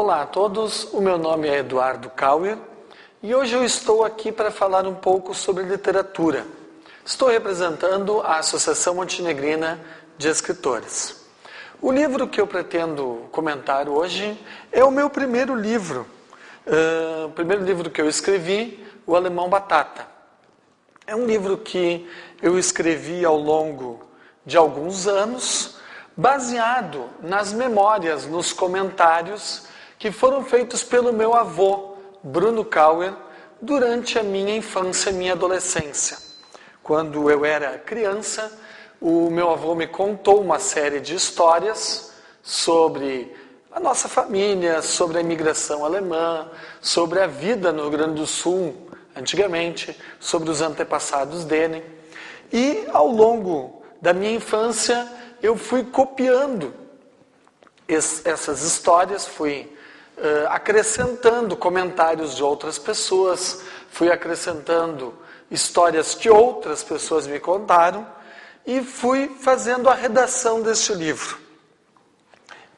Olá a todos, o meu nome é Eduardo Kauer e hoje eu estou aqui para falar um pouco sobre literatura. Estou representando a Associação Montenegrina de Escritores. O livro que eu pretendo comentar hoje é o meu primeiro livro. O primeiro livro que eu escrevi, O Alemão Batata. É um livro que eu escrevi ao longo de alguns anos, baseado nas memórias, nos comentários que foram feitos pelo meu avô, Bruno Kauer, durante a minha infância e minha adolescência. Quando eu era criança, o meu avô me contou uma série de histórias sobre a nossa família, sobre a imigração alemã, sobre a vida no Rio Grande do Sul, antigamente, sobre os antepassados dele. E ao longo da minha infância, eu fui copiando essas histórias, fui acrescentando comentários de outras pessoas, fui acrescentando histórias que outras pessoas me contaram e fui fazendo a redação deste livro.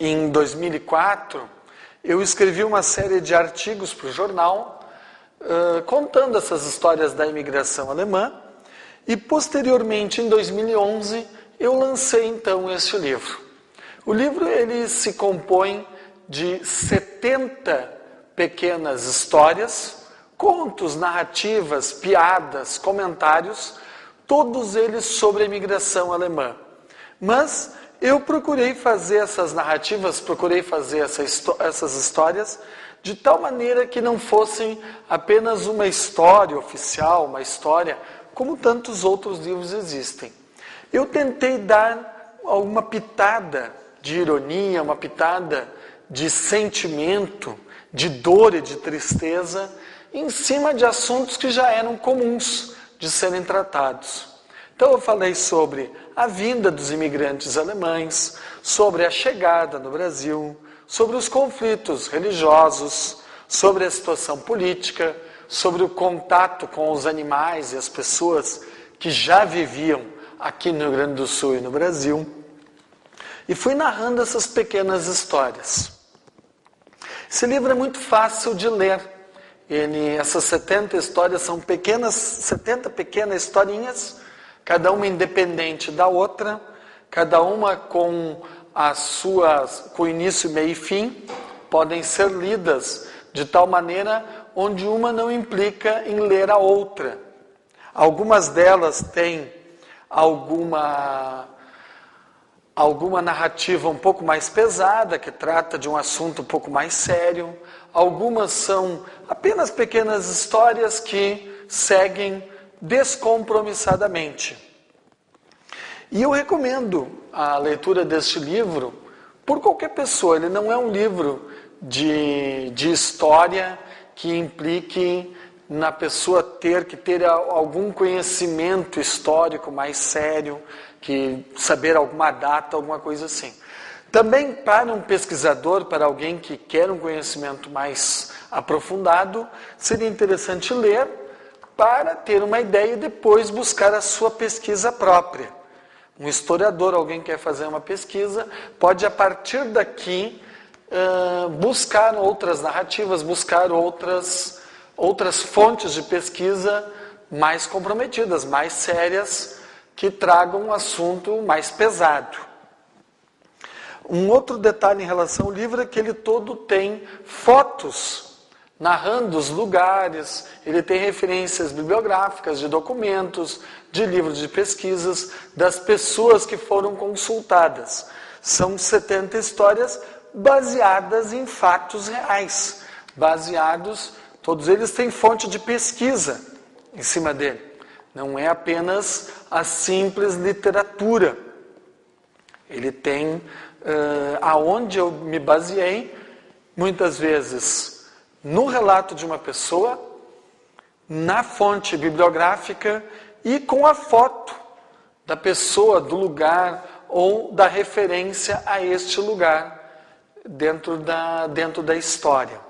Em 2004, eu escrevi uma série de artigos para o jornal, contando essas histórias da imigração alemã, e posteriormente, em 2011, eu lancei então este livro. O livro ele se compõe de 70 pequenas histórias, contos, narrativas, piadas, comentários, todos eles sobre a imigração alemã. Mas eu procurei fazer essas narrativas, procurei fazer essas histórias de tal maneira que não fossem apenas uma história oficial, uma história como tantos outros livros existem. Eu tentei dar uma pitada de ironia, uma pitada de sentimento, de dor e de tristeza, em cima de assuntos que já eram comuns de serem tratados. Então eu falei sobre a vinda dos imigrantes alemães, sobre a chegada no Brasil, sobre os conflitos religiosos, sobre a situação política, sobre o contato com os animais e as pessoas que já viviam aqui no Rio Grande do Sul e no Brasil. E fui narrando essas pequenas histórias. Esse livro é muito fácil de ler. Essas 70 histórias são 70 pequenas historinhas, cada uma independente da outra, cada uma com com início, meio e fim, podem ser lidas de tal maneira onde uma não implica em ler a outra. Algumas delas têm alguma narrativa um pouco mais pesada, que trata de um assunto um pouco mais sério. Algumas são apenas pequenas histórias que seguem descompromissadamente. E eu recomendo a leitura deste livro por qualquer pessoa. Ele não é um livro de história que implique na pessoa ter que ter algum conhecimento histórico mais sério, que saber alguma data, alguma coisa assim. Também para um pesquisador, para alguém que quer um conhecimento mais aprofundado, seria interessante ler para ter uma ideia e depois buscar a sua pesquisa própria. Um historiador, alguém que quer fazer uma pesquisa, pode a partir daqui buscar outras narrativas, buscar outras fontes de pesquisa mais comprometidas, mais sérias, que tragam um assunto mais pesado. Um outro detalhe em relação ao livro é que ele todo tem fotos narrando os lugares, ele tem referências bibliográficas de documentos, de livros de pesquisas, das pessoas que foram consultadas. São 70 histórias baseadas em fatos reais, todos eles têm fonte de pesquisa em cima dele. Não é apenas a simples literatura. Ele tem, aonde eu me baseei, muitas vezes no relato de uma pessoa, na fonte bibliográfica e com a foto da pessoa, do lugar ou da referência a este lugar dentro da história.